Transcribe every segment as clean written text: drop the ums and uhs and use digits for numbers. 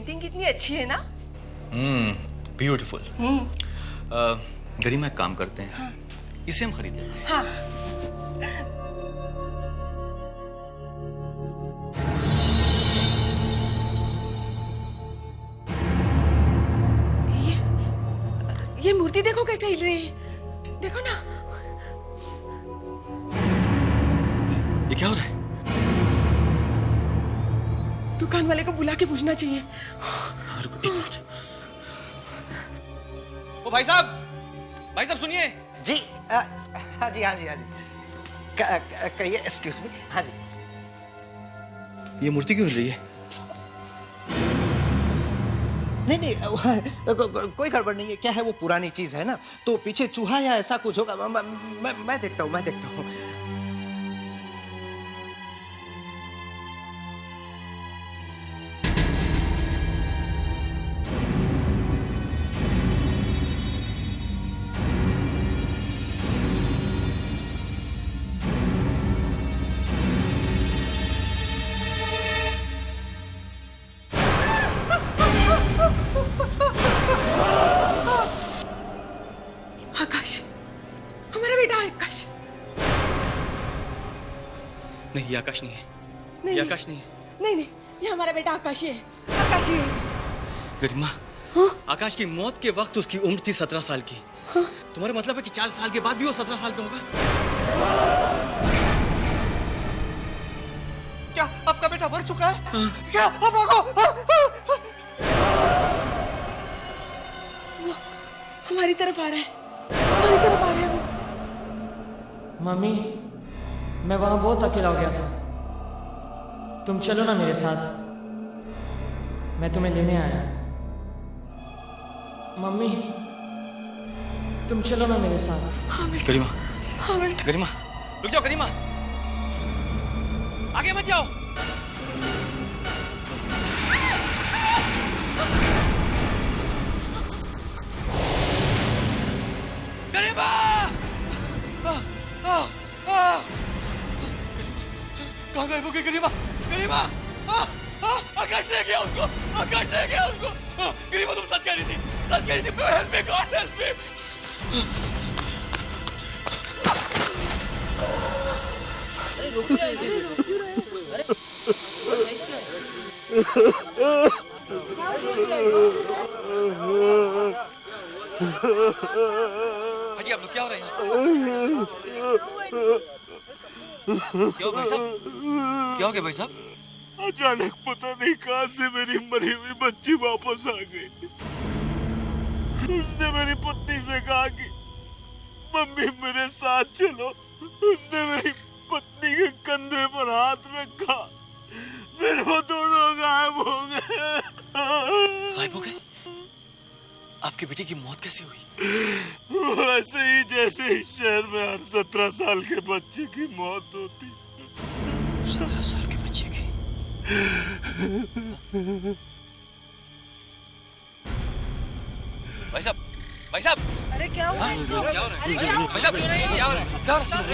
Painting कितनी अच्छी है ना। ब्यूटीफुल। गरिमा एक काम करते हैं, हाँ। इसे हम खरीद लेते हैं। हाँ। ये मूर्ति देखो कैसे हिल रही है, देखो ना। ये क्या हो रहा है? दुकान वाले को बुला के पूछना चाहिए। रुको एक मिनट। ओ भाई साहब सुनिए। जी हाँ जी हाँ जी हाँ जी, कहिए। Excuse me. हाँ जी। ये मूर्ति क्यों हिल रही है? नहीं कोई गड़बड़ नहीं है। क्या है, वो पुरानी चीज है ना, तो पीछे चूहा या ऐसा कुछ होगा। मैं देखता हूँ। आकाश, हमारा बेटा आकाश। नहीं, ये आकाश नहीं है। नहीं, ये आकाश नहीं है। नहीं, ये हमारा बेटा आकाश ही है। आकाश ही है। गरिमा, हाँ? आकाश की मौत के वक्त उसकी उम्र थी 17 साल की। हाँ? तुम्हारा मतलब है कि 4 साल के बाद भी वो 17 साल का होगा? क्या आपका बेटा मर चुका है? हाँ? क्या अब भागो। हमारी तरफ आ रहा है, हमारी तरफ आ रहा है वो। मम्मी, मैं वहां बहुत अकेला हो गया था। तुम चलो ना मेरे साथ, मैं तुम्हें लेने आया। मम्मी, तुम चलो ना मेरे साथ। हाँ बेटा। गरिमा, हाँ बेटा। गरिमा, रुक जाओ। गरिमा, आगे मत जाओ। गरिमा! कहाँ गए वो गरिमा? गरिमा! आकाश ले गया उसको! आकाश ले गया उसको! गरिमा, तुम सच कह रही थी, सच कह रही थी। Help me God, help me! हाजी, आप लोग क्या हो रहे हैं? क्या हो भाई साहब? क्या हो गया भाई साहब? अचानक पता नहीं कहां से मेरी मरी हुई बच्ची वापस आ गई। उसने मेरी पत्नी से कहा कि मम्मी मेरे साथ चलो। उसने मेरी पत्नी के कंधे पर हाथ रखा, फिर वो दोनों गायब हो गए। गायब हो गए? आपकी बेटी की मौत कैसे हुई? वैसे ही जैसे इस शहर में हर 17 साल के बच्चे की मौत होती। 17 साल के बच्चे की? भाई साहब, भाई साहब! अरे क्या हुआ इनको? क्या हो रहा है? अरे क्या हुआ? भाई साहब, क्या हो रहा है? क्या हो रहा है?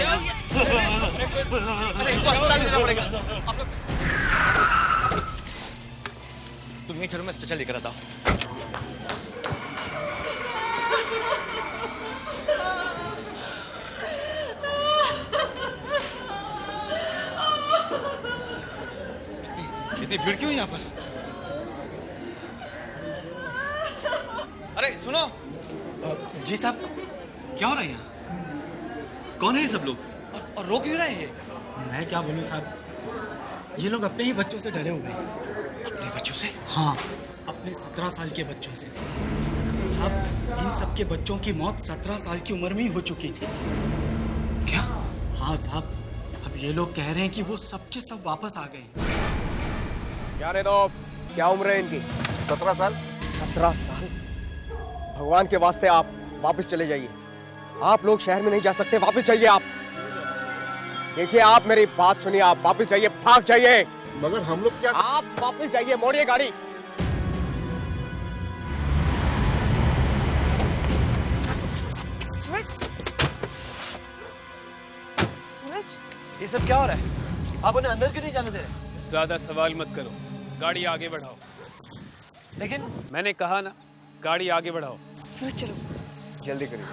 अरे इनको अस्पताल ले जाना पड़ेगा। आप लोग तुम यहीं चलो, मैं स्ट्रेचर लेकर आता हूँ। इतनी भीड़ क्यों है यहाँ पर? अरे सुनो। जी साहब। क्या हो रहा है यहाँ? कौन है ये सब लोग? और रो क्यों रहे हैं ये? मैं क्या बोलूं साहब, ये लोग अपने ही बच्चों से डरे हुए हैं। अपने बच्चों से? हाँ, अपने 17 साल के बच्चों से। दरअसल साहब, इन सब के बच्चों की मौत 17 साल की उम्र में ही हो चुकी थी। क्या? हाँ साहब, अब ये लोग कह रहे हैं कि वो सब के सब वापस आ गए। क्या रे दो, क्या उम्र है इनकी? 17 साल? 17 साल? भगवान के वास्ते आप वापस चले जाइए। आप लोग शहर में नहीं जा सकते, वापस जाइए आप। देखिए आप मेरी बात सुनिए, आप वापस जाइए, भाग जाइए। मगर हम लोग क्या? आप वापस जाइए, मोड़िए गाड़ी। सूरज, सूरज, ये सब क्या हो रहा है? आप उन्हें अंदर क्यों नहीं जाने दे रहे? ज्यादा सवाल मत करो, गाड़ी आगे बढ़ाओ। लेकिन मैंने कहा ना, गाड़ी आगे बढ़ाओ। सूरज चलो। जल्दी करिए,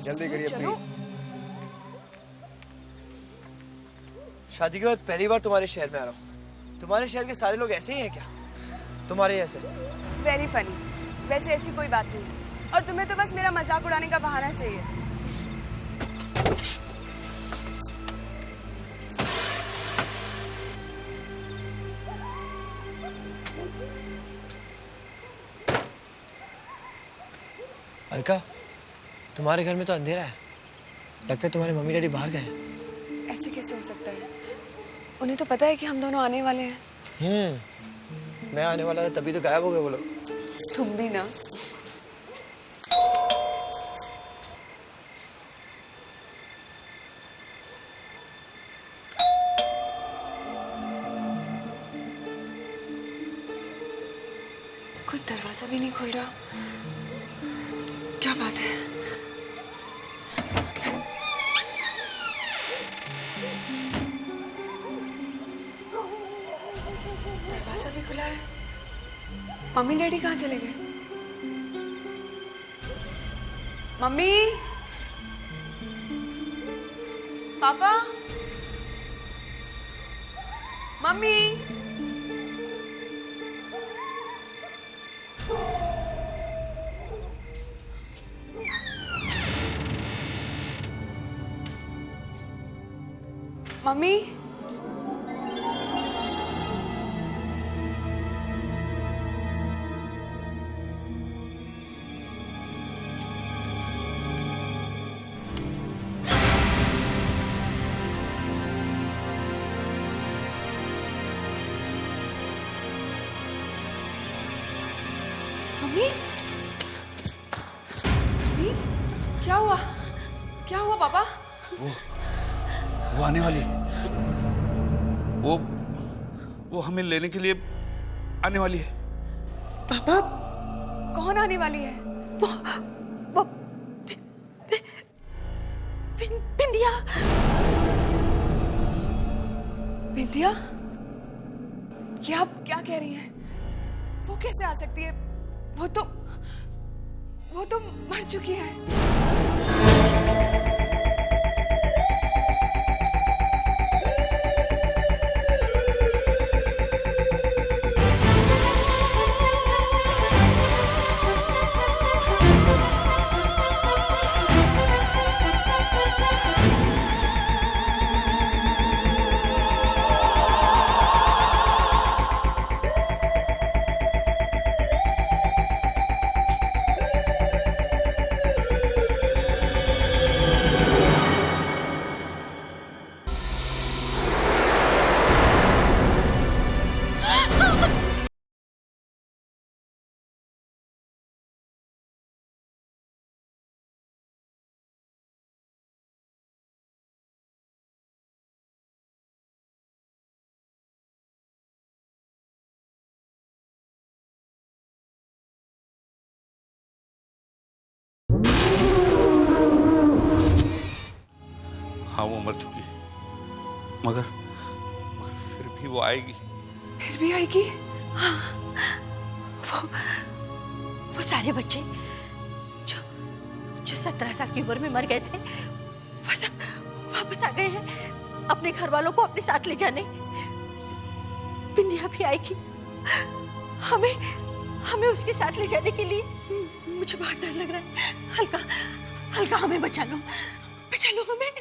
जल्दी करिए चलो। प्लीज। शादी के बाद पहली बार तुम्हारे शहर में आ रहा हूँ। तुम्हारे शहर के सारे लोग ऐसे ही हैं क्या? तुम्हारे जैसे? Very funny. वैसे ऐसी कोई बात नहीं है और तुम्हें तो बस मेरा मजाक उड़ाने का बहाना चाहिए। अलका, तुम्हारे घर में तो अंधेरा है। लगता है तुम्हारे मम्मी डैडी बाहर गए हैं। ऐसे कैसे हो सकता है? उन्हें तो पता है कि हम दोनों आने वाले हैं। मैं आने वाला था तभी तो गायब हो गए वो लोग। तुम भी ना। खुद दरवाजा भी नहीं खुल रहा। क्या बात है? दरवाजा भी खुला है। मम्मी डैडी कहाँ चले गए? मम्मी, पापा, मम्मी। मम्मी, मम्मी, मम्मी, क्या हुआ? क्या हुआ पापा? वो आने वाली है। वो हमें लेने के लिए आने वाली है। पापा, कौन आने वाली है? वो बिंदिया। बिंदिया? ये आप क्या कह रही हैं? वो कैसे आ सकती है? वो तो मर चुकी है। हाँ, वो मर चुकी है, मगर फिर भी वो आएगी। फिर भी आएगी? वो सारे बच्चे जो जो 17 साल की उम्र में मर गए थे, वो सब वापस आ गए हैं अपने घर वालों को अपने साथ ले जाने। बिंदिया भी आएगी। हमें हमें उसके साथ ले जाने के लिए। मुझे बहुत डर लग रहा है। हल्का हल्का, हमें बचा लो हमें।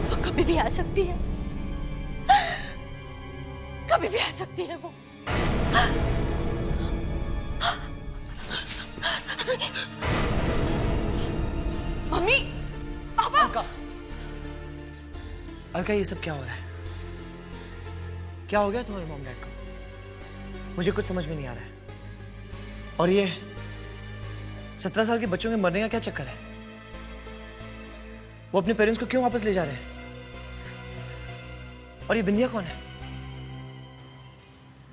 वो कभी भी आ सकती है, कभी भी आ सकती है वो। मम्मी, पापा। अलका, ये सब क्या हो रहा है? क्या हो गया तुम्हारे मॉम डैड को? मुझे कुछ समझ में नहीं आ रहा है। और ये 17 साल के बच्चों के मरने का क्या चक्कर है? वो अपने पेरेंट्स को क्यों वापस ले जा रहे हैं? और ये बिंदिया कौन है?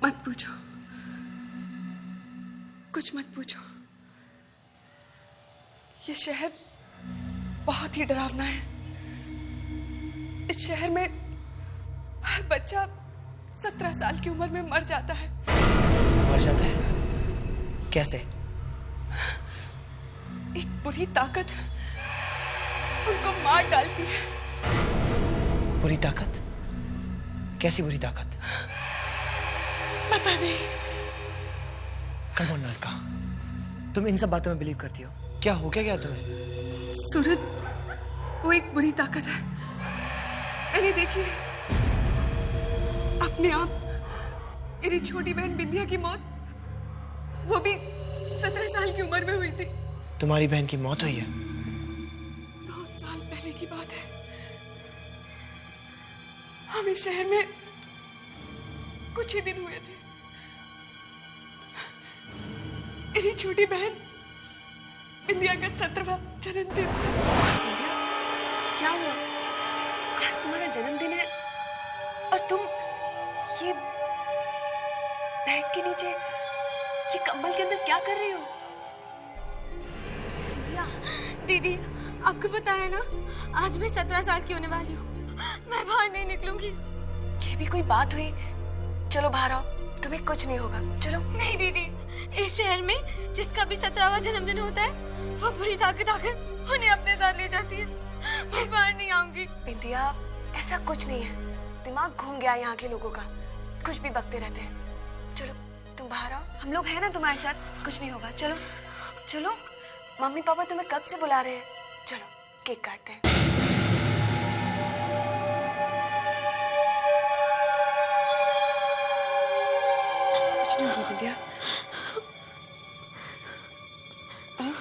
मत पूछो, कुछ मत पूछो। ये शहर बहुत ही डरावना है। इस शहर में हर बच्चा 17 साल की उम्र में मर जाता है। मर जाता है? कैसे? एक बुरी ताकत उनको मार डालती है। बुरी ताकत? कैसी बुरी ताकत? पता नहीं। कम ऑन लड़का, तुम इन सब बातों में बिलीव करती हो? क्या हो क्या तुम्हें? सूरज, वो एक बुरी ताकत है। मैंने देखी है अपने आप। मेरी छोटी बहन बिंदिया की मौत, वो भी 17 साल की उम्र में हुई थी। तुम्हारी बहन की मौत हुई है? 9 साल पहले की बात है। हम इस शहर में कुछ ही दिन हुए थे। मेरी छोटी बहन बिंदिया का 17वां जन्मदिन था। क्या हुआ? आज तुम्हारा जन्मदिन है और तुम ये बेड के नीचे, ये कंबल के अंदर क्या कर रही हो? दीदी, आपको पता है ना, आज मैं 17 साल की होने वाली हूँ। मैं बाहर नहीं निकलूंगी। ये भी कोई बात हुई? चलो बाहर आओ, तुम्हें कुछ नहीं होगा। चलो। नहीं दीदी, इस शहर में जिसका भी 17वां जन्मदिन होता है, वो बुरी ताकत आकर उन्हें अपने साथ ले जाती है। मैं बाहर नहीं आऊंगी। बिंदिया, ऐसा कुछ नहीं है। दिमाग घूम गया यहाँ के लोगों का, कुछ भी बकते रहते हैं। चलो तुम बाहर आओ, हम लोग हैं ना तुम्हारे साथ, कुछ नहीं होगा। चलो चलो, मम्मी पापा तुम्हें कब से बुला रहे हैं। चलो केक काटते हैं। कुछ नहीं होगा बिंदिया। आओ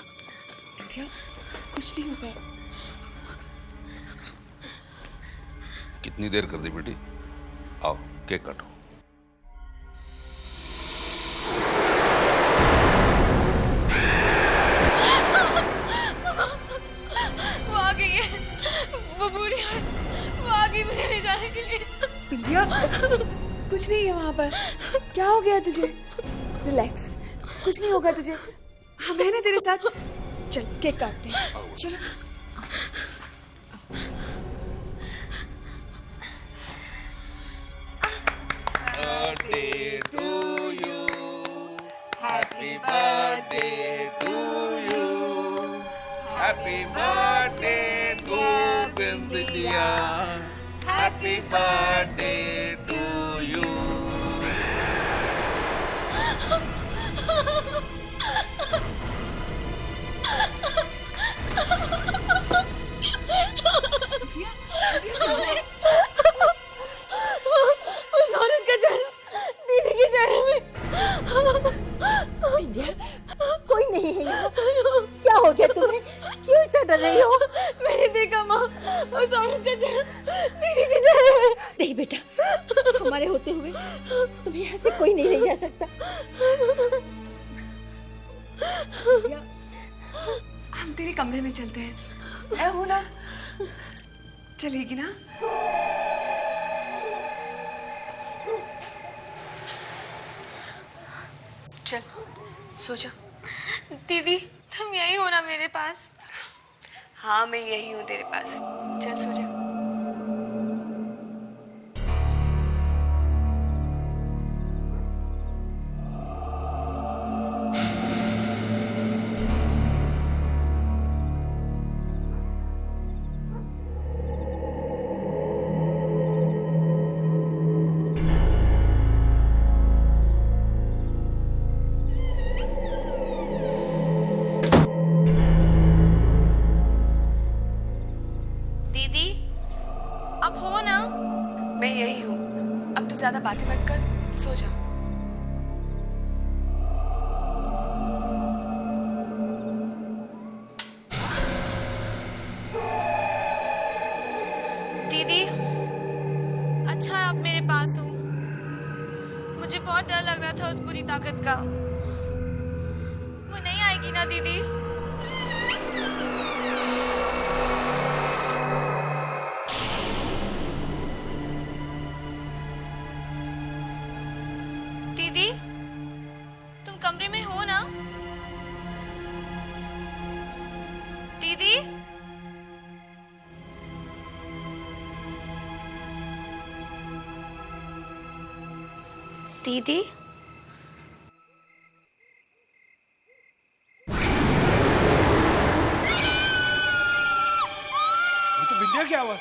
बिंदिया, कुछ नहीं होगा। कितनी देर कर दी बेटी? आओ केक काटो। वो आ गई है, वो बूढ़ी है, वो आ गई मुझे ले जाने के लिए। बिंदिया, कुछ नहीं है वहां पर। क्या हो गया तुझे? रिलैक्स, कुछ नहीं होगा तुझे। हम हैं ना तेरे साथ। चल केक काटते हैं। चलो। Birthday to you, happy birthday to you, happy birthday to Bindiya, happy birthday to you. उस औरत का चेहरा दीदी के चेहरे में। बिंदिया, कोई नहीं है यहाँ। क्या हो गया तुम्हें? क्यों इतना डर रही हो? मैंने देखा माँ, उस औरत का चेहरा दीदी के चेहरे में। नहीं बेटा, हमारे होते हुए तुम्हें यहाँ से कोई नहीं ले जा सकता। हम तेरे कमरे में चलते हैं। ऐ हो ना, चलेगी ना? चल सो जा। दीदी, तुम यही हो ना मेरे पास? हाँ मैं यही हूँ तेरे पास। चल सो जा। दीदी, अब हो ना? मैं यही हूँ। अब तू ज्यादा बातें मत कर, सो जा। दीदी, अच्छा आप मेरे पास हो। मुझे बहुत डर लग रहा था उस बुरी ताकत का। वो नहीं आएगी ना दीदी? दीदी, तुम कमरे में हो ना? दीदी, दीदी ये तो विद्या की आवाज।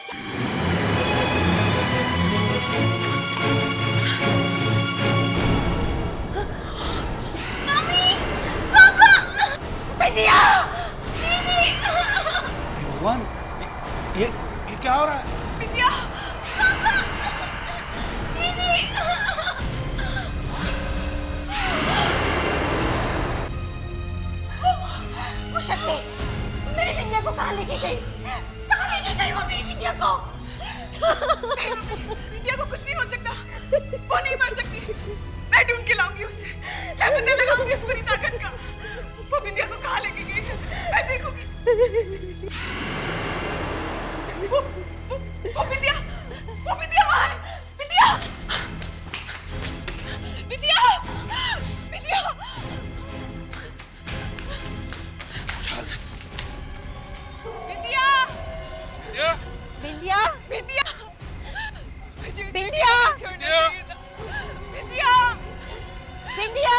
विद्या! भगवान, ये क्या हो रहा है? विद्या! वो शक्ति मेरी विद्या को कहाँ लेके गई? कहाँ लेके गई वो मेरी विद्या को? विद्या को कुछ नहीं हो सकता, वो नहीं मर सकती। मैं ढूंढ के लाऊंगी उसे, मैं पता लगाऊंगी उस पूरी ताकत का। वो विद्या को कहाँ लेके गई है, मैं देखूंगी। वो विद्या वहाँ है। विद्या! विद्या! विद्या! विद्या! विद्या! विद्या! मुझे उसे विद्या! छोड़ना चाहिए था। विद्या! विद्या!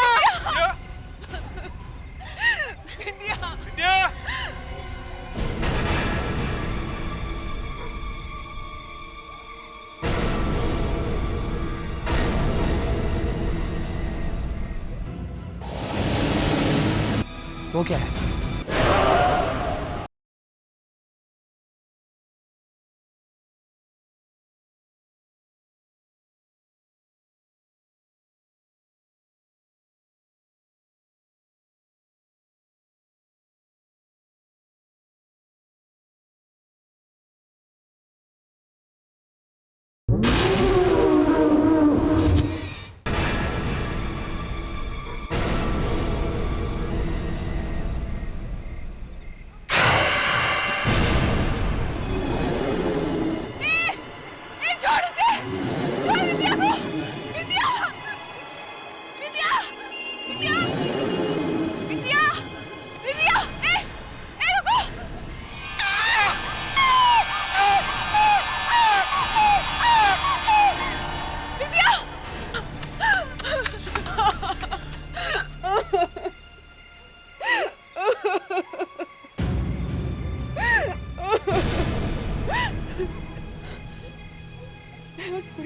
विद्या! वो क्या है?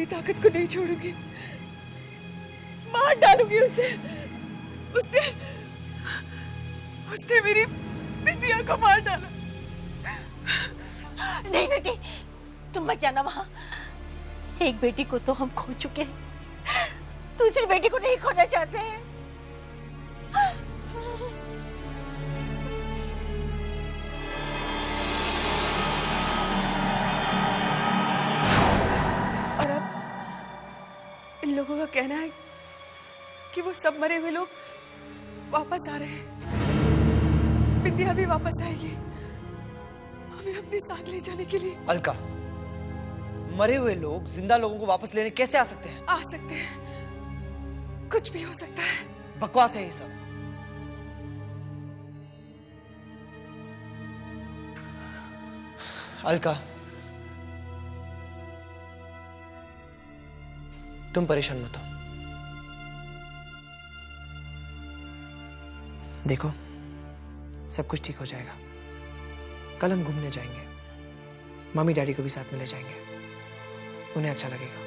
ताकत को नहीं छोड़ूंगी, मार डालूंगी उसे। उसने मेरी विद्या को मार डाला। नहीं बेटी, तुम मत जाना वहां। एक बेटी को तो हम खो चुके हैं, दूसरी बेटी को नहीं खोना चाहते हैं। और अब इन लोगों का कहना है कि वो सब मरे हुए लोग वापस आ रहे हैं। विद्या भी वापस आएगी, हमें अपने साथ ले जाने के लिए। अलका, मरे हुए लोग जिंदा लोगों को वापस लेने कैसे आ सकते हैं? आ सकते हैं, कुछ भी हो सकता है। बकवास है ये सब। अलका, तुम परेशान मत हो। देखो, सब कुछ ठीक हो जाएगा। कल हम घूमने जाएंगे, मम्मी डैडी को भी साथ में ले जाएंगे, उन्हें अच्छा लगेगा।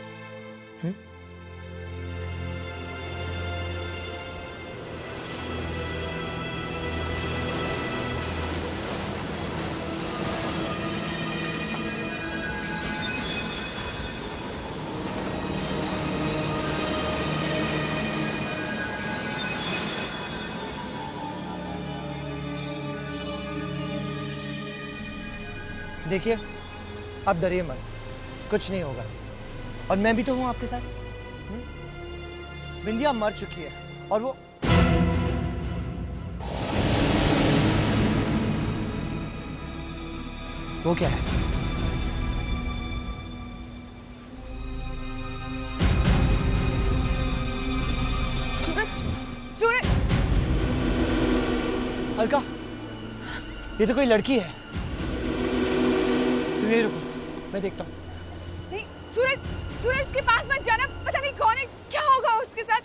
देखिए, आप डरिए मत, कुछ नहीं होगा। और मैं भी तो हूं आपके साथ। विंध्या मर चुकी है और वो क्या है? सूरज, सूरज! अलका, ये तो कोई लड़की है। तुम यहीं रुको, मैं देखता हूँ। नहीं, सूरज, सूरज के पास मत जाना। पता नहीं कौन है, क्या होगा उसके साथ।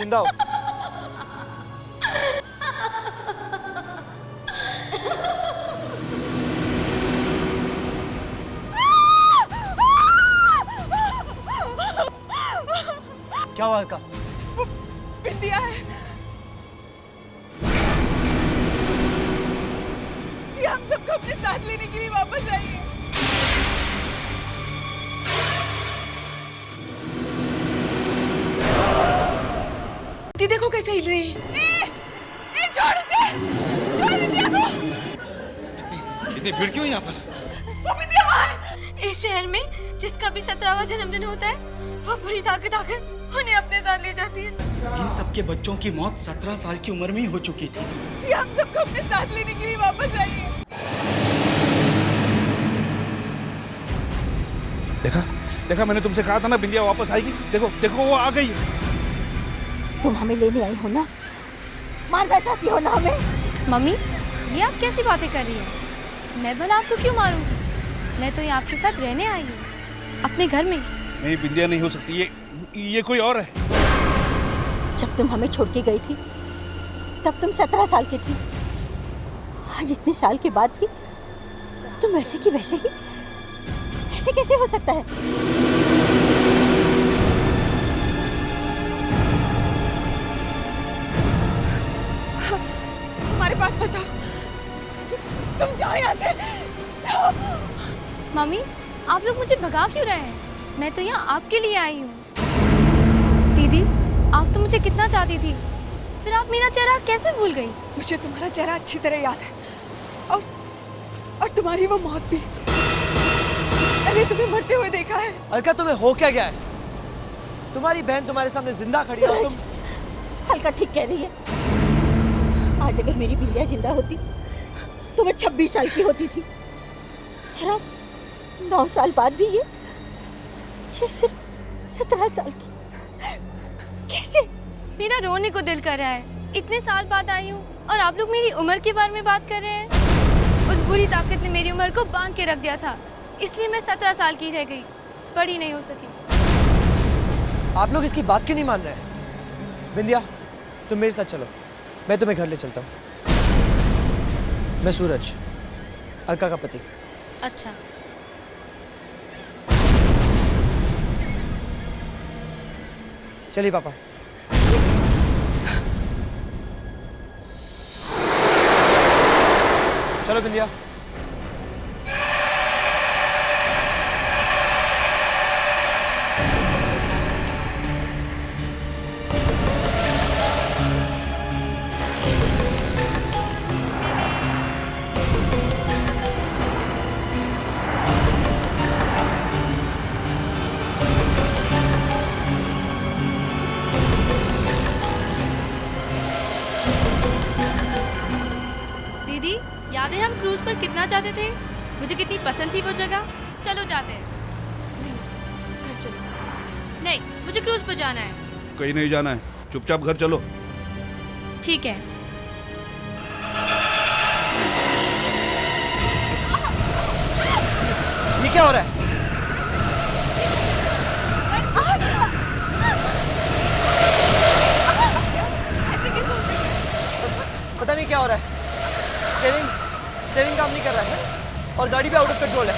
जिंदा हो। क्या हुआ अलका? बिंदिया है, ये हम सबको अपने साथ लेने के लिए वापस आई है। देखो कैसे हिल रही है। छोड़ दे, छोड़ बिंदिया को। इतनी भीड़ क्यों यहाँ पर? वो बिंदिया वहाँ है। इस शहर में जिसका भी 17वां जन्मदिन होता है वो बुरी ताकत आकर उन्हें अपने साथ ले जाती है। इन सबके बच्चों की मौत 17 साल की उम्र में ही हो चुकी थी। ये हम सबको अपने साथ लेने के लिए वापस आई है। देखा देखा, मैंने तुमसे कहा था ना बिंदिया वापस आएगी। देखो देखो, वो आ गई है। तुम हमें लेने आई हो ना, मारना चाहती हो ना हमें? मम्मी, ये आप कैसी बातें कर रही हैं? मैं भला आपको क्यों मारूंगी? मैं तो यहाँ आपके साथ रहने आई हूँ, अपने घर में। नहीं, बिंदिया नहीं हो सकती, ये कोई और है। जब तुम हमें छोड़ के गई थी तब तुम 17 साल की थी। आज इतने साल के बाद भी तुम वैसे की वैसे ही। ऐसे कैसे हो सकता है? हमारे पास मत आओ। तुम जाओ यहाँ से, जाओ। मम्मी, आप लोग मुझे भगा क्यों रहे हैं? मैं तो यहाँ आपके लिए आई हूँ। दीदी, आप तो मुझे कितना चाहती थी, फिर आप मेरा चेहरा कैसे भूल गई? मुझे तुम्हारा चेहरा अच्छी तरह याद है, और तुम्हारी वो मौत भी। मैंने तुम्हें मरते हुए देखा है। अलका, तुम्हें हो क्या गया है? तुम्हारी बहन तुम्हारे सामने जिंदा खड़ी है और तुम। हल्का ठीक कह रही है। आज अगर मेरी बिंदिया जिंदा होती तो मैं 26 साल की होती थी, और अब 9 साल बाद भी ये सिर्फ 17 साल की। कैसे? मेरा रोने को दिल कर रहा है। इतने साल बाद आई हूँ और आप लोग मेरी उम्र के बारे में बात कर रहे हैं। उस बुरी ताकत ने मेरी उम्र को बांध के रख दिया था, इसलिए मैं 17 साल की रह गई, बड़ी नहीं हो सकी। आप लोग इसकी बात क्यों नहीं मान रहे? बिंदिया, तुम मेरे साथ चलो, मैं तुम्हें घर ले चलता हूँ। मैं सूरज, अलका का पति। अच्छा। चलिए पापा। चलो बिंदिया। दीदी, याद है हम क्रूज पर कितना जाते थे? मुझे कितनी पसंद थी वो जगह। चलो जाते हैं। नहीं, घर चलो। नहीं, मुझे क्रूज पर जाना है। कहीं नहीं जाना है, चुपचाप घर चलो। ठीक है। ये क्या हो रहा है? ऐसे कैसे हो सकता है? पता नहीं क्या हो रहा है। स्टीयरिंग काम नहीं कर रहा है और गाड़ी भी आउट ऑफ कंट्रोल है।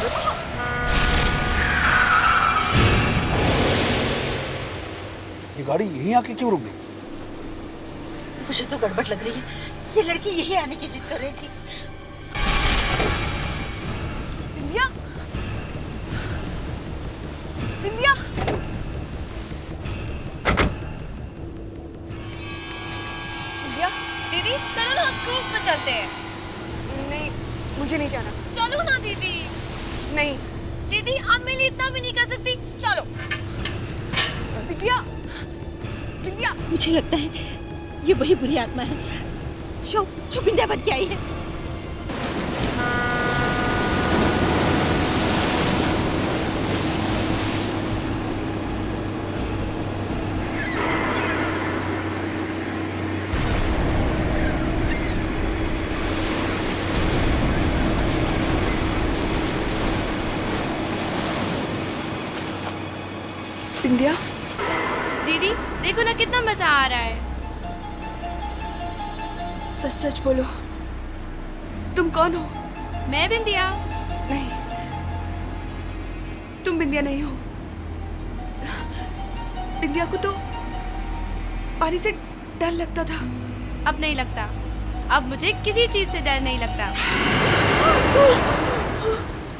ये गाड़ी यहीं आके क्यों रुक गई? मुझे तो गड़बड़ लग रही है। ये लड़की यही आने की जिद कर रही थी। बिंदिया, बिंदिया, बिंदिया। दीदी, चलो ना उस क्रूज पर चलते हैं। नहीं, मुझे नहीं जाना। चलो ना दीदी। नहीं। दीदी, आप मेरे लिए इतना भी नहीं कर सकती। चलो। बिंदिया, बिंदिया। मुझे लगता है ये वही बुरी आत्मा है जो बिंदिया बन के आई है। बिंदिया। दीदी, देखो ना कितना मजा आ रहा है। सच सच बोलो, तुम कौन हो? मैं बिंदिया। नहीं, तुम बिंदिया नहीं हो। बिंदिया को तो पानी से डर लगता था। अब नहीं लगता। अब मुझे किसी चीज से डर नहीं लगता।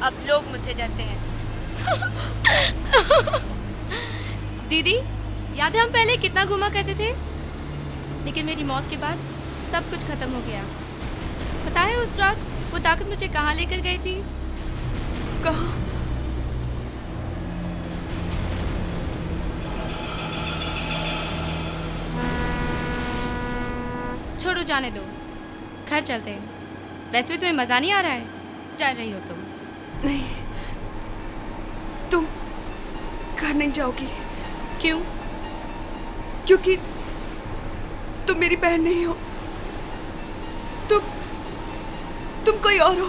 अब लोग मुझसे डरते हैं। दीदी, याद है हम पहले कितना घूमा करते थे? लेकिन मेरी मौत के बाद सब कुछ खत्म हो गया। पता है उस रात वो ताकत मुझे कहाँ लेकर गई थी? कहाँ? छोड़ो, जाने दो, घर चलते हैं। वैसे भी तुम्हें मजा नहीं आ रहा है, डर रही हो तुम। नहीं, तुम घर नहीं जाओगी। क्यों? क्योंकि तुम मेरी बहन नहीं हो। तुम कोई और हो।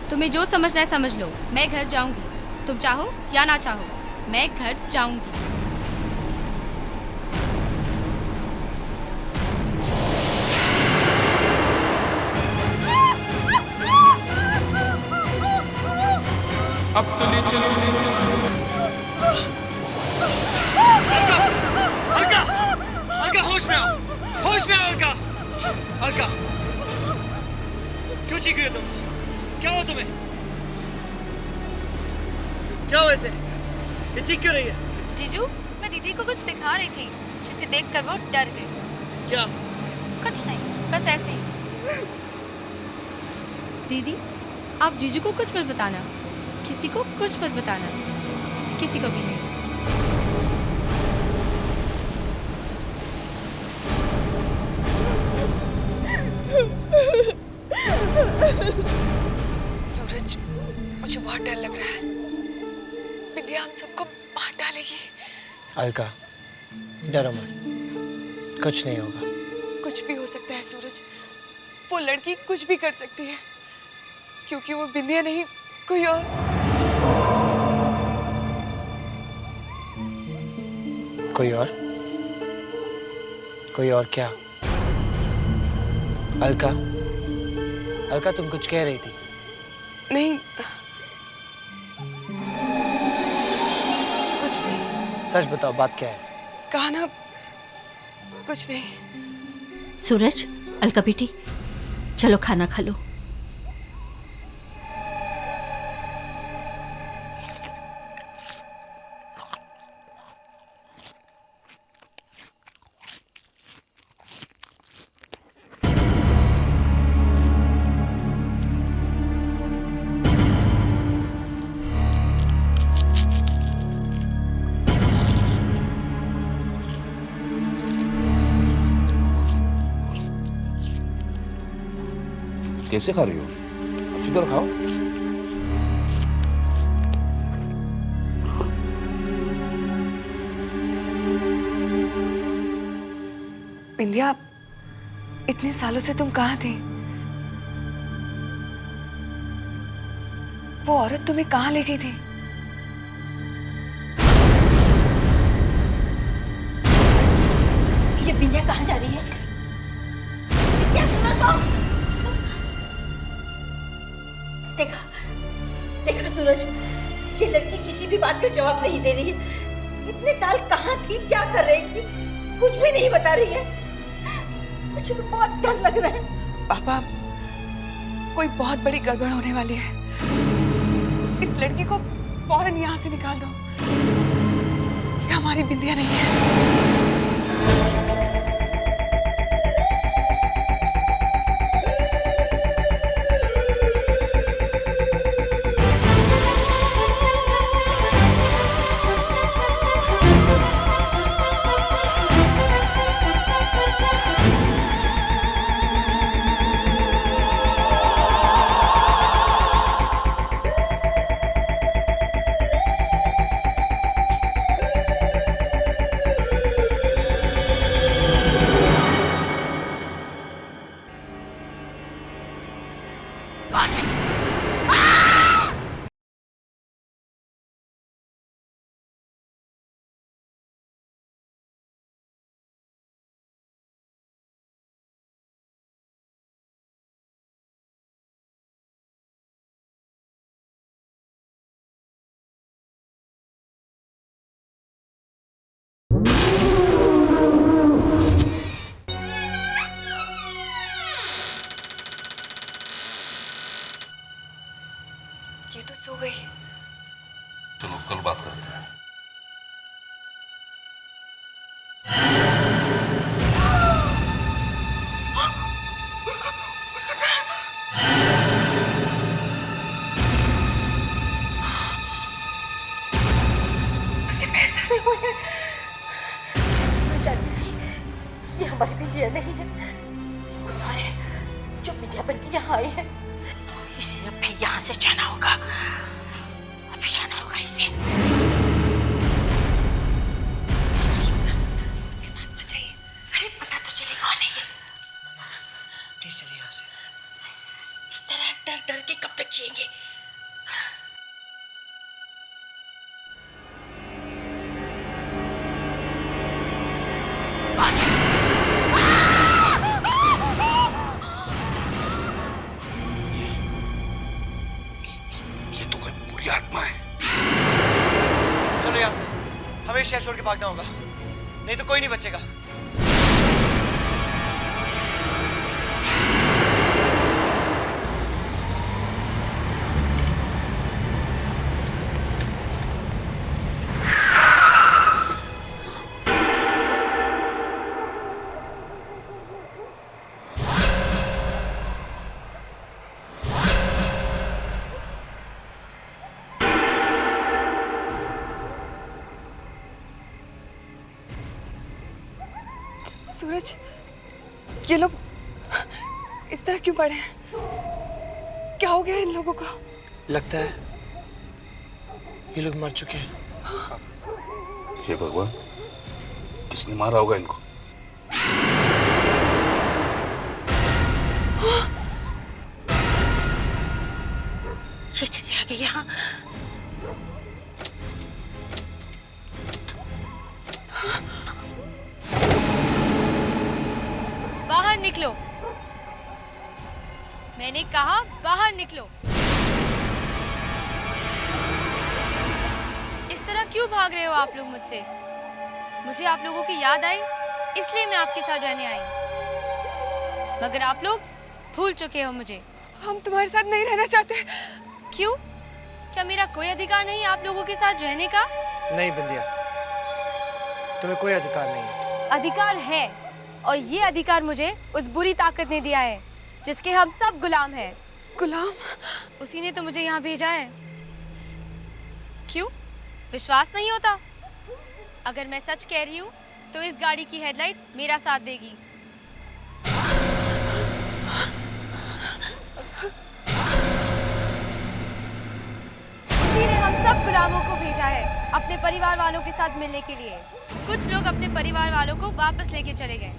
तुम्हें जो समझना है समझ लो। मैं घर जाऊंगी, तुम चाहो या ना चाहो, मैं घर जाऊंगी। अब चलिए चलो अलका, अलका होश में आओ, होश में आओ अलका। अलका, क्यों चीख रही हो तुम? क्या हो तुम्हें? क्या हो ऐसे? ये चीख क्यों रही है? जीजू, मैं दीदी को कुछ दिखा रही थी जिसे देखकर वो डर गई। क्या? कुछ नहीं, बस ऐसे ही। दीदी, आप जीजू को कुछ मत बताना, किसी को कुछ मत बताना, किसी को भी नहीं। सूरज, मुझे बहुत डर लग रहा है। बिंदिया हम सबको मार डालेगी। अलका, डरो मत, कुछ नहीं होगा। कुछ भी हो सकता है सूरज। वो लड़की कुछ भी कर सकती है, क्योंकि वो बिंदिया नहीं, कोई और। कोई और? कोई और क्या? अलका, अलका तुम कुछ कह रही थी। नहीं, कुछ नहीं। सच बताओ, बात क्या है? कहा ना, कुछ नहीं। सूरज, अलका बेटी, चलो खाना खा लो। कैसे खा रही हो? अच्छी तरह खाओ। बिंदिया, इतने सालों से तुम कहाँ थे? वो औरत तुम्हें कहाँ ले गई थी? ये बिंदिया कहाँ जा रही है? बिंदिया, सुनो तो। देखा, देखा सूरज, ये लड़की किसी भी बात का जवाब नहीं दे रही है। इतने साल कहाँ थी, क्या कर रही थी, कुछ भी नहीं बता रही है। मुझे तो बहुत डर लग रहा है। पापा, कोई बहुत बड़ी गड़बड़ होने वाली है। इस लड़की को फौरन यहाँ से निकाल दो। ये हमारी बिंदिया नहीं है। तो सो गई। चलो कल बात करते हैं। मैं जानती थी ये हमारी बिंदिया नहीं है, कोई और है जो बिंदिया बन के यहाँ आए हैं। इसे अभी यहाँ से जाना होगा, अभी जाना होगा इसे। उसके पास मत जाइए। अरे पता तो चले कौन है ये। प्लीज चलिए यहाँ से। इस तरह डर डर के कब तक जिएंगे? ये तो कोई बुरी आत्मा है। चलो यहाँ से, हमें शहर छोड़ के भागना होगा, नहीं तो कोई नहीं बचेगा। सूरज, ये लोग इस तरह क्यों पड़े हैं? क्या हो गया इन लोगों को? लगता है ये लोग मर चुके हैं। हे भगवान, किसने मारा होगा इनको? ये कैसे आ गए यहाँ? बाहर निकलो, मैंने कहा बाहर निकलो। इस तरह क्यों भाग रहे हो आप लोग मुझसे? मुझे आप लोगों की याद आई, इसलिए मैं आपके साथ रहने आई, मगर आप लोग भूल चुके हो मुझे। हम तुम्हारे साथ नहीं रहना चाहते। क्यों? क्या मेरा कोई अधिकार नहीं आप लोगों के साथ रहने का? नहीं बिंदिया, तुम्हें कोई अधिकार नहीं है। अधिकार है, और ये अधिकार मुझे उस बुरी ताकत ने दिया है जिसके हम सब गुलाम हैं। गुलाम? उसी ने तो मुझे यहाँ भेजा है। क्यों? विश्वास नहीं होता? अगर मैं सच कह रही हूँ तो इस गाड़ी की हेडलाइट मेरा साथ देगी। उसी ने हम सब गुलामों को भेजा है अपने परिवार वालों के साथ मिलने के लिए। कुछ लोग अपने परिवार वालों को वापस लेके चले गए,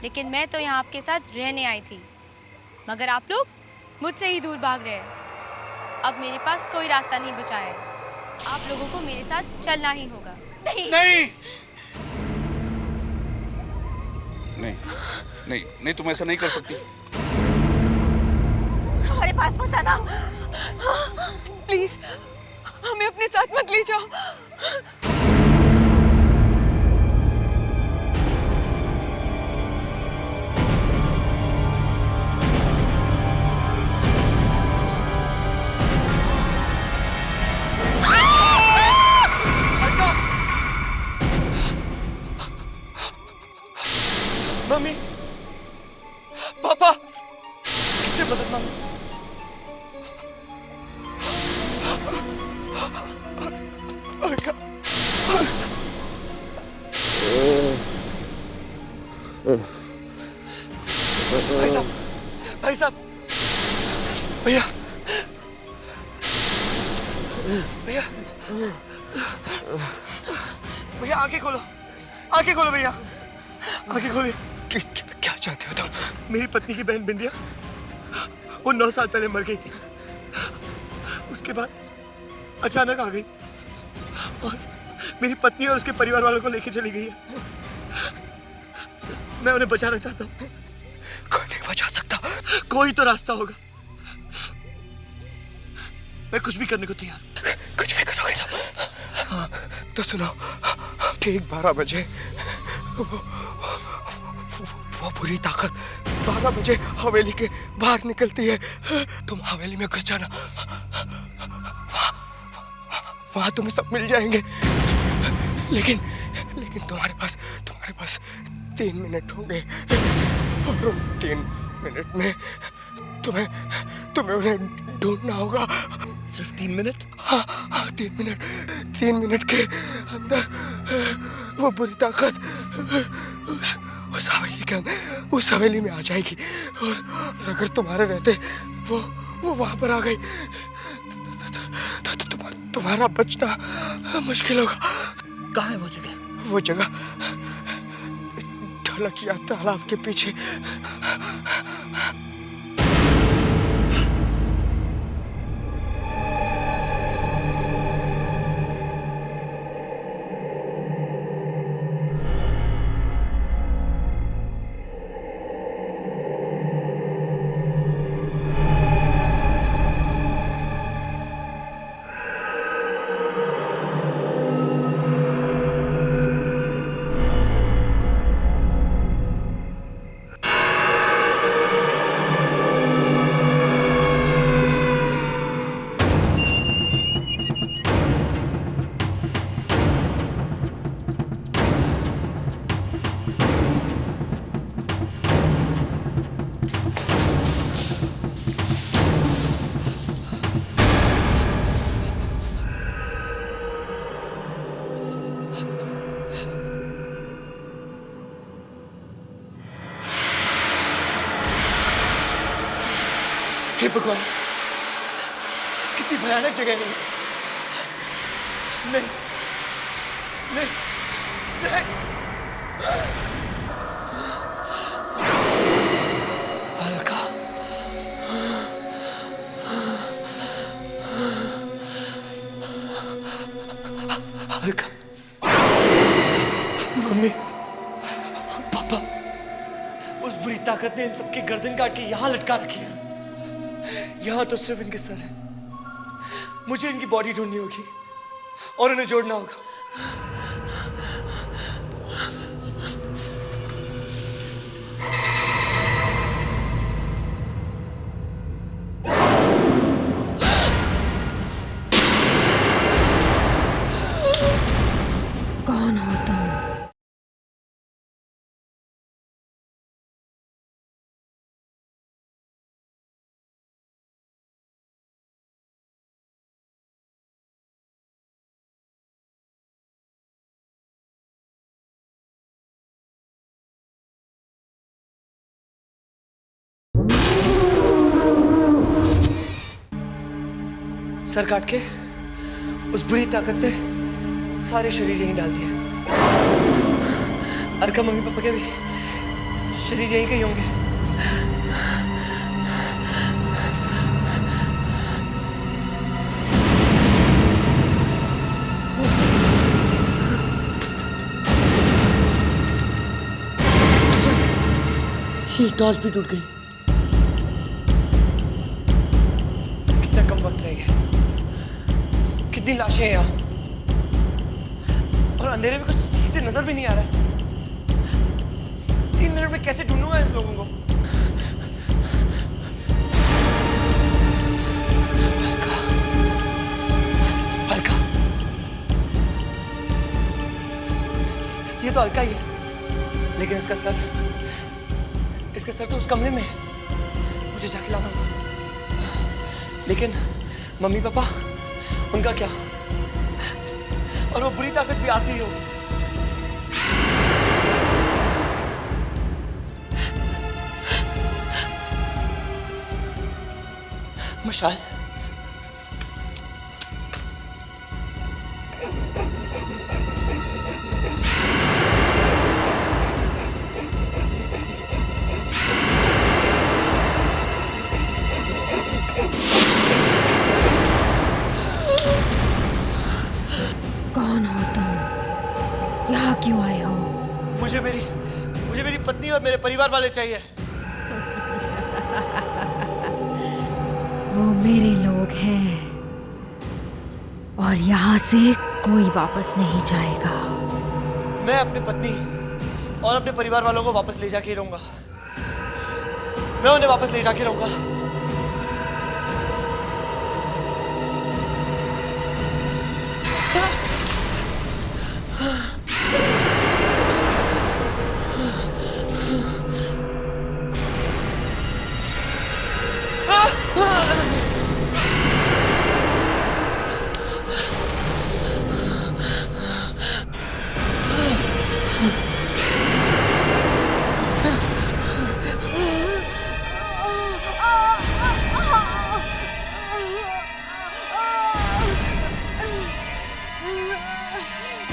लेकिन मैं तो यहाँ आपके साथ रहने आई थी, मगर आप लोग मुझसे ही दूर भाग रहे हैं। अब मेरे पास कोई रास्ता नहीं बचा है, आप लोगों को मेरे साथ चलना ही होगा। नहीं नहीं नहीं नहीं, तुम ऐसा नहीं कर सकती। हमारे पास मत आना। प्लीज, हमें अपने साथ मत ले जाओ। मम्मी, पापा, किससे मदद मांगो? भाई साहब, भाई साहब, भैया, भैया, भैया आंखें खोलो, आंखें खोलो भैया, आंखें खोलिए। क्या चाहते हो तुम? मेरी पत्नी की बहन बिंदिया, वो 9 साल पहले मर गई थी। उसके बाद अचानक आ गई और मेरी पत्नी और उसके परिवार वालों को लेके चली गई है। मैं उन्हें बचाना चाहता हूँ। कोई नहीं बचा सकता। कोई तो रास्ता होगा। मैं कुछ भी करने को तैयार। कुछ भी करोगे तो? हाँ, तो सुनो, ठीक 12 बजे वो बुरी ताकत 12 बजे हवेली के बाहर निकलती है। तुम हवेली में घुस जाना, वहां तुम्हें सब मिल जाएंगे। लेकिन तुम्हारे पास 3 मिनट होंगे और उन 3 मिनट में तुम्हें उन्हें ढूंढना होगा। सिर्फ 3 मिनट? हाँ 3 मिनट। 3 मिनट के अंदर वो बुरी ताकत उस हवेली में आ जाएगी और अगर तुम्हारे रहते वो वहां पर आ गई तो तुम्हारा बचना मुश्किल होगा। कहाँ है वो जगह? वो जगह ढलकिया तालाब के पीछे। हे भगवान, कितनी भयानक जगह है। नहीं नहीं नहीं, अलका, अलका, मम्मी, पापा, उस बुरी ताकत ने इन सबकी गर्दन काट के यहां लटका रखी है। यहां तो सिर्फ इनके सर है। मुझे इनकी बॉडी ढूंढनी होगी और उन्हें जोड़ना होगा। कौन हो तुम? सर काट के उस बुरी ताकत ने सारे शरीर यहीं डाल दिए। अर्का मम्मी पापा के भी शरीर यहीं के ही होंगे। ये टॉर्च भी टूट गई। कितना कम वक्त रह गया। कितनी लाशें हैं यहाँ और अंधेरे में कुछ ठीक से नजर भी नहीं आ रहा है। 3 मिनट में कैसे ढूंढूंगा इस लोगों को? अलका, अलका, ये तो अलका ही है, लेकिन इसका सर तो उस कमरे में है। मुझे जाके लाना होगा। लेकिन मम्मी पापा, उनका क्या? और वो बुरी ताकत भी आती ही होगी। मशाल, कौन हो तुम? यहाँ क्यों आए हो? मुझे मेरी पत्नी और मेरे परिवार वाले चाहिए। वो मेरे लोग हैं और यहाँ से कोई वापस नहीं जाएगा। मैं अपनी पत्नी और अपने परिवार वालों को वापस ले जाके ही रहूंगा। मैं उन्हें वापस ले जाके रहूंगा।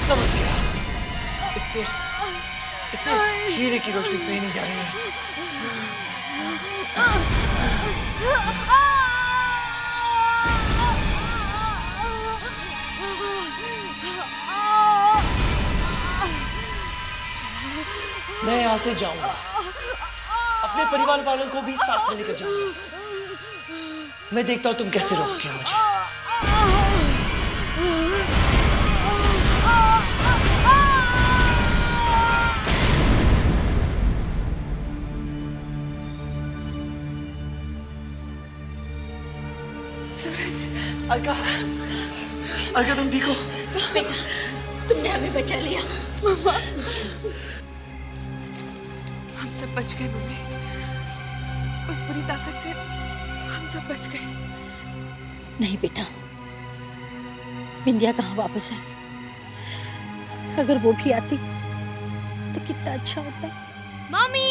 समझ गया, इससे इससे इस हीरे की रोशनी सही नहीं जा रही है। मैं यहां से जाऊंगा, अपने परिवार वालों को भी साथ में लेकर जाऊंगा। मैं देखता हूं तुम कैसे रोकती हो मुझे। सूरज, अलका, अलका तुम ठीक हो? बेटा, तुमने हमें बचा लिया। मम्मा, हम सब बच गए मम्मी। उस बुरी ताकत से हम सब बच गए। नहीं बेटा, बिंदिया कहाँ वापस आई? अगर वो भी आती तो कितना अच्छा होता। मम्मी,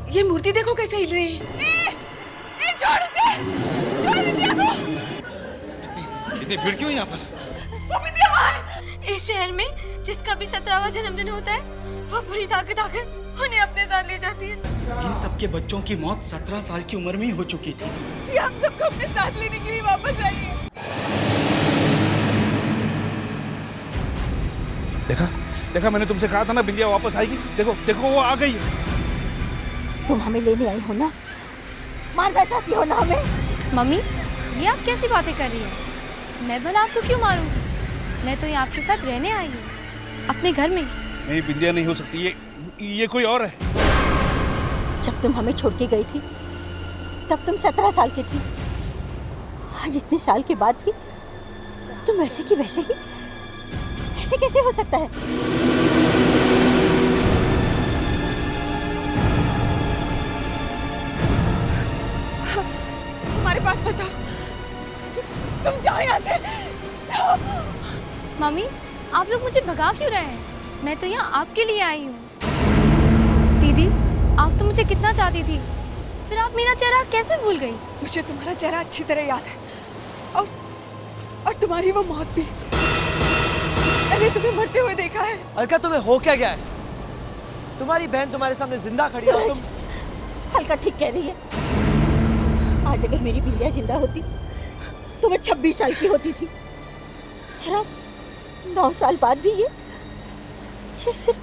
ये मूर्ति देखो कैसे हिल रही है। छोड़ दे, छोड़ विद्या को। इतनी भीड़ क्यों यहाँ पर? वो विद्या वहाँ है। इस शहर में जिसका भी 17वां जन्मदिन होता है, वो बुरी ताकत आकर उन्हें अपने साथ ले जाती है। इन सबके बच्चों की मौत 17 साल की उम्र में ही हो चुकी थी। ये हम सबको अपने साथ लेने के लिए वापस आई है। देखा देखा, मैंने तुमसे कहा था ना बिंदिया वापस आएगी। देखो देखो, वो आ गई है। तुम हमें लेने आई हो ना, मारना चाहती हो ना हमें? मम्मी, ये आप कैसी बातें कर रही हैं? मैं भला आपको क्यों मारूंगी? मैं तो यहाँ आपके साथ रहने आई हूँ, अपने घर में। नहीं, बिंदिया नहीं हो सकती, ये कोई और है। जब तुम हमें छोड़ के गई थी तब तुम 17 साल की थी। आज इतने साल के बाद भी तुम वैसे की वैसे ही। ऐसे कैसे हो सकता है? हमारे पास बताओ, तुम जाओ यहाँ से, जाओ। मम्मी, आप लोग मुझे भगा क्यों रहे हैं? मैं तो यहाँ आपके लिए आई हूँ। दीदी, आप तो मुझे कितना चाहती थी, फिर आप मेरा चेहरा कैसे भूल गई? मुझे तुम्हारा चेहरा अच्छी तरह याद है, और तुम्हारी वो मौत भी। मैंने तुम्हें मरते हुए देखा है। अलका, तुम्हें हो क्या गया है? तुम्हारी बहन तुम्हारे सामने जिंदा खड़ी है और तुम। अलका ठीक कह रही है। आज अगर मेरी बिंदिया जिंदा होती तो मैं 26 साल की होती थी। और अब 9 साल बाद भी ये सिर्फ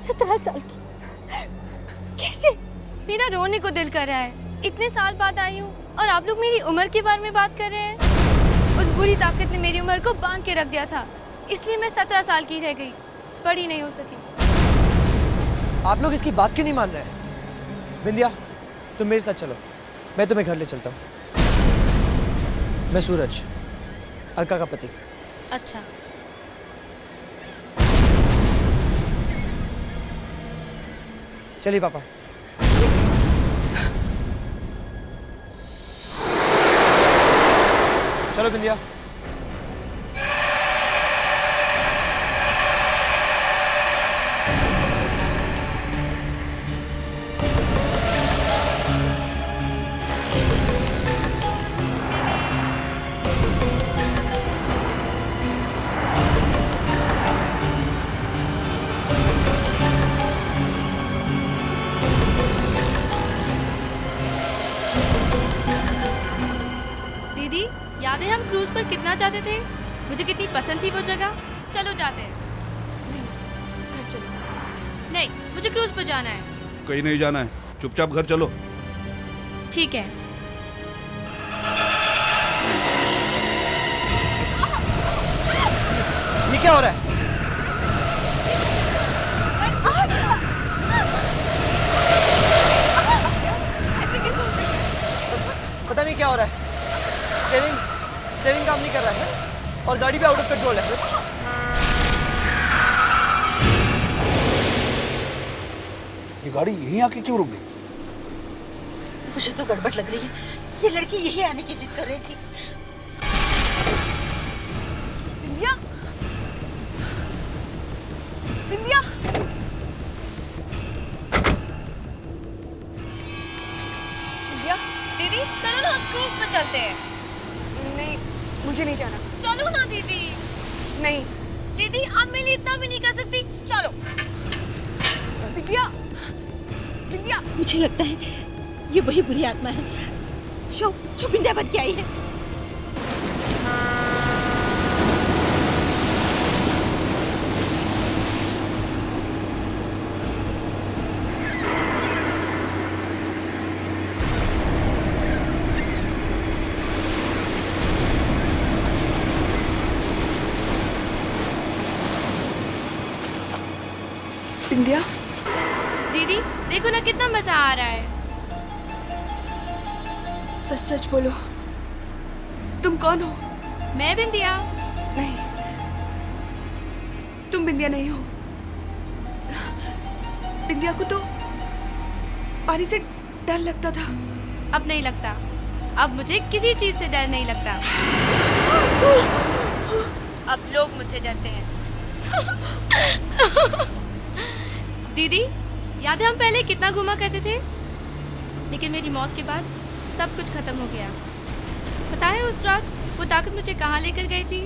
17 साल की। कैसे? मेरा रोने को दिल कर रहा है। इतने साल बाद आई हूँ और आप लोग मेरी उम्र के बारे में बात कर रहे हैं। उस बुरी ताकत ने मेरी उम्र को बांध के रख दिया था, इसलिए मैं 17 साल की रह गई, बड़ी नहीं हो सकी। आप लोग इसकी बात क्यों नहीं मान रहे? बिंदिया, तुम मेरे साथ चलो, मैं तुम्हें घर ले चलता हूँ। मैं सूरज, अलका का पति। अच्छा। चलिए पापा। चलो बिंदिया। दीदी, याद है हम क्रूज पर कितना जाते थे? मुझे कितनी पसंद थी वो जगह। चलो जाते हैं। नहीं, घर चलो। नहीं, मुझे क्रूज पर जाना है। कहीं नहीं जाना है, चुपचाप घर चलो। ठीक है। ये क्या हो रहा है? ऐसे कैसे हो सकता है? पता नहीं क्या हो रहा है। स्टीयरिंग काम नहीं कर रहा है और गाड़ी भी आउट ऑफ कंट्रोल है। ये गाड़ी यहीं आके क्यों रुक गई? मुझे तो गड़बड़ लग रही है। ये लड़की यही आने की जिद कर रही थी। बिंदिया, बिंदिया, बिंदिया। दीदी, चलो ना उस क्रूज पर चलते हैं। नहीं, मुझे नहीं जाना। चलो ना दीदी। नहीं दीदी, आप मेरे लिए इतना भी नहीं कर सकती। चलो। बिंदिया, बिंदिया। मुझे लगता है ये वही बुरी आत्मा है जो बिंदिया बन के आई है। बिंदिया, दीदी, देखो ना कितना मजा आ रहा है। सच सच बोलो, तुम कौन हो? मैं बिंदिया। नहीं, तुम बिंदिया नहीं हो। बिंदिया को तो पानी से डर लगता था। अब नहीं लगता। अब मुझे किसी चीज से डर नहीं लगता। अब लोग मुझसे डरते हैं। दीदी, याद है हम पहले कितना घूमा करते थे? लेकिन मेरी मौत के बाद सब कुछ खत्म हो गया। पता है उस रात वो ताकत मुझे कहाँ लेकर गई थी?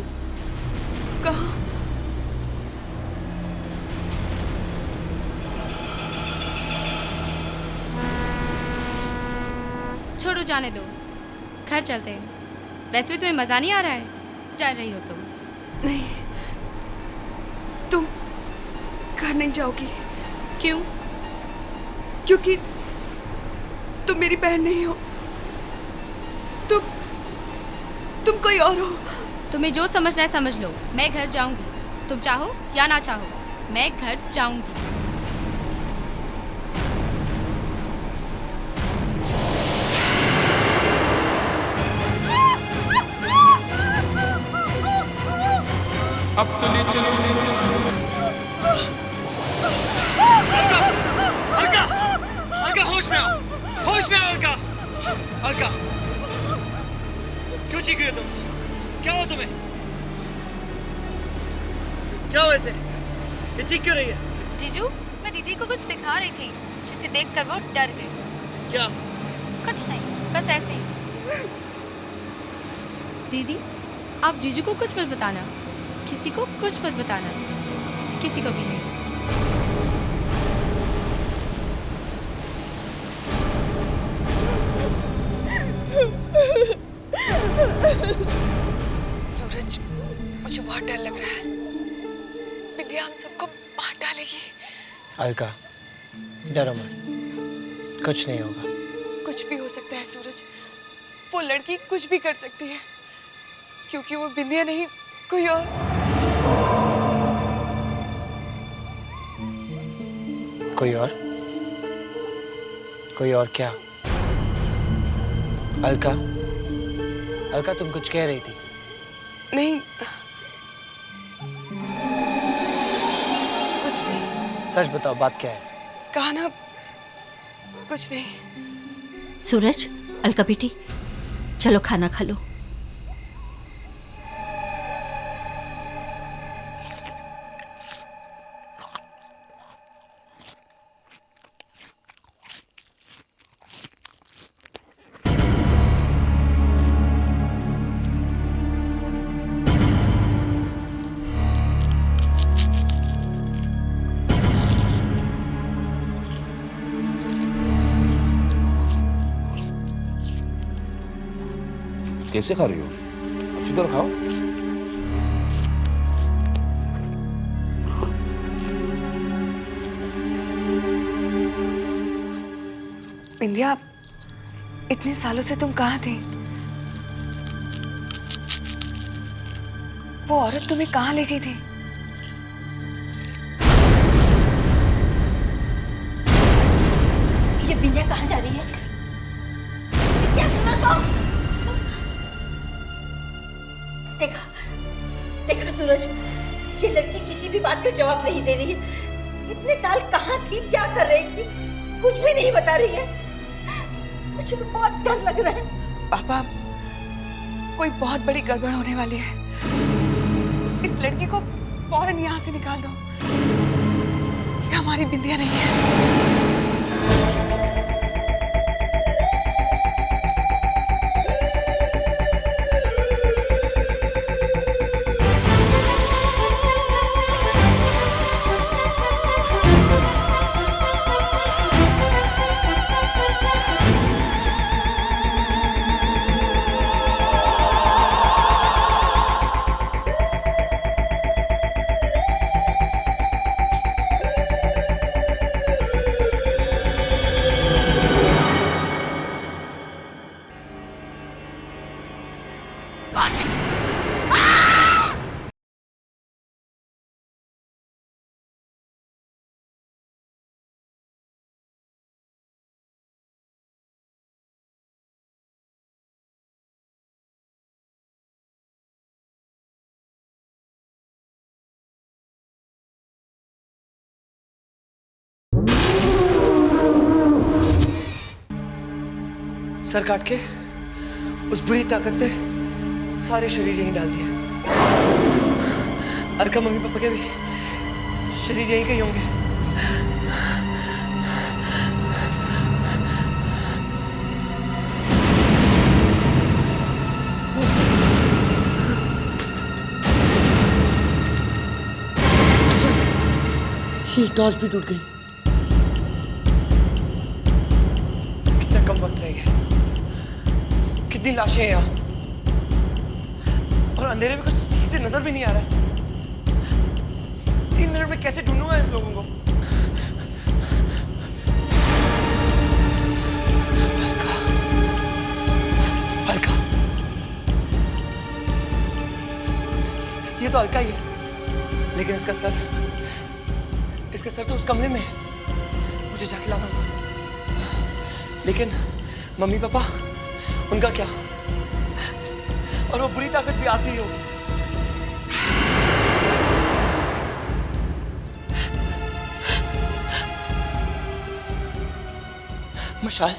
कहाँ? छोड़ो, जाने दो। घर चलते हैं। वैसे भी तुम्हें मजा नहीं आ रहा है? डर रही हो तुम। नहीं, तुम घर नहीं जाओगी। क्यों? क्योंकि तुम मेरी बहन नहीं हो। तुम कोई और हो। तुम्हें जो समझना है समझ लो। मैं घर जाऊंगी, तुम चाहो या ना चाहो, मैं घर जाऊंगी। अब तो ले चलो, ले चलो। अलका, अलका होश में आओ, होश में आओ अलका। अलका, क्यों चीख रही हो तुम? क्या हो तुम्हें? क्या हो ऐसे? ये चीख क्यों रही है? जीजू, मैं दीदी को कुछ दिखा रही थी जिसे देखकर वो डर गई। क्या? कुछ नहीं, बस ऐसे ही। दीदी, आप जीजू को कुछ मत बताना। किसी को कुछ मत बताना। किसी को भी नहीं। सूरज, मुझे बहुत डर लग रहा है। बिंदिया हम सबको मार डालेगी। अलका, डरो मत, कुछ नहीं होगा। कुछ भी हो सकता है सूरज। वो लड़की कुछ भी कर सकती है, क्योंकि वो बिंदिया नहीं, कोई और। कोई और? कोई और क्या? अलका, अलका तुम कुछ कह रही थी। नहीं, कुछ नहीं। सच बताओ, बात क्या है? कहा ना, कुछ नहीं। सूरज, अलका बेटी, चलो खाना खा लो। कैसे खा रही हो? अच्छी तरह खाओ। बिंदिया, इतने सालों से तुम कहाँ थे? वो औरत तुम्हें कहाँ ले गई थी? ये बिंदिया कहाँ जा रही है? क्या सुना तो? देखा, देखा सूरज, ये लड़की किसी भी बात का जवाब नहीं दे रही है। इतने साल कहाँ थी, क्या कर रही थी, कुछ भी नहीं बता रही है। मुझे तो बहुत डर लग रहा है। पापा, कोई बहुत बड़ी गड़बड़ होने वाली है। इस लड़की को फौरन यहाँ से निकाल दो। ये हमारी बिंदिया नहीं है। सर काट के उस बुरी ताकत ने सारे शरीर यहीं डाल दिए। अर्का मम्मी पापा के भी शरीर यहीं कहीं होंगे। ये टॉर्च भी टूट गई। कितना कम वक्त रह गया। कितनी लाशें हैं यहाँ, और अंधेरे में कुछ ठीक से नजर भी नहीं आ रहा है। 3 मिनट में कैसे ढूंढूंगा इस लोगों को? अलका, अलका, ये तो अलका ही है, लेकिन इसका सर तो उस कमरे में है। मुझे जाके लाना होगा। लेकिन मम्मी पापा, उनका क्या? और वो बुरी ताकत भी आती ही होगी। मशाल,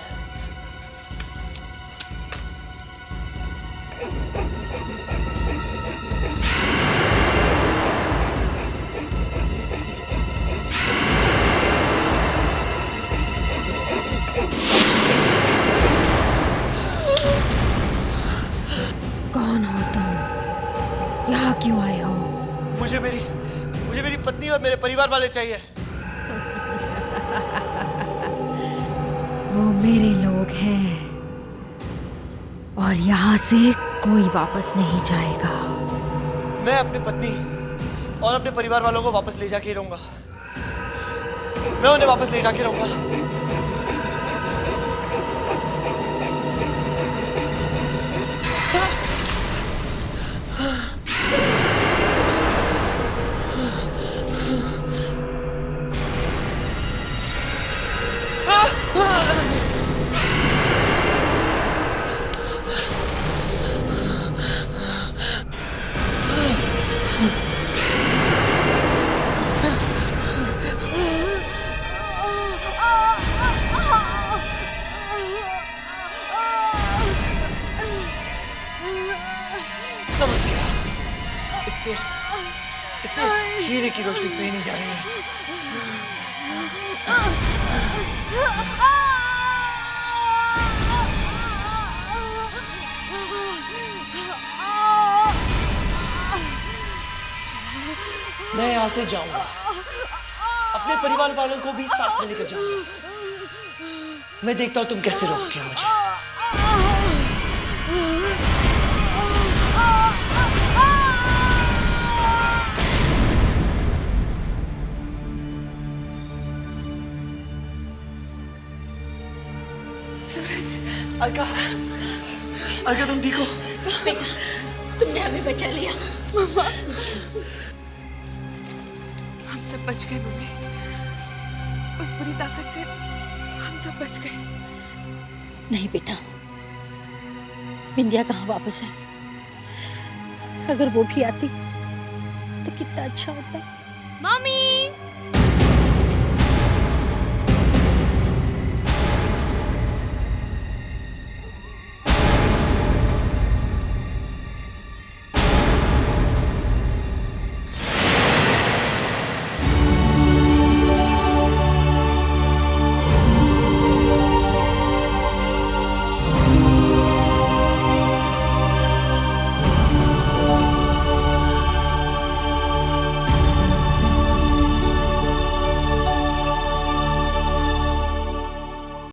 कौन हो तुम? यहाँ क्यों आए हो? मुझे मेरी पत्नी और मेरे परिवार वाले चाहिए। वो मेरे लोग हैं और यहाँ से कोई वापस नहीं जाएगा। मैं अपनी पत्नी और अपने परिवार वालों को वापस ले जाके ही रहूंगा। मैं उन्हें वापस ले जाके रहूंगा। समझ गया। इससे इस हीरे की रोशनी सही नहीं जा रही है। मैं यहाँ से जाऊंगा, अपने परिवार वालों को भी साथ में लेकर जाऊंगा। मैं देखता हूँ तुम कैसे रोकती हो मुझे। सूरज, अलका, अलका तुम ठीक हो? बेटा, तुमने हमें बचा लिया। मम्मा, हम सब बच गए मम्मी। उस बुरी ताकत से हम सब बच गए। नहीं बेटा, बिंदिया कहाँ वापस आई? अगर वो भी आती तो कितना अच्छा होता। मम्मी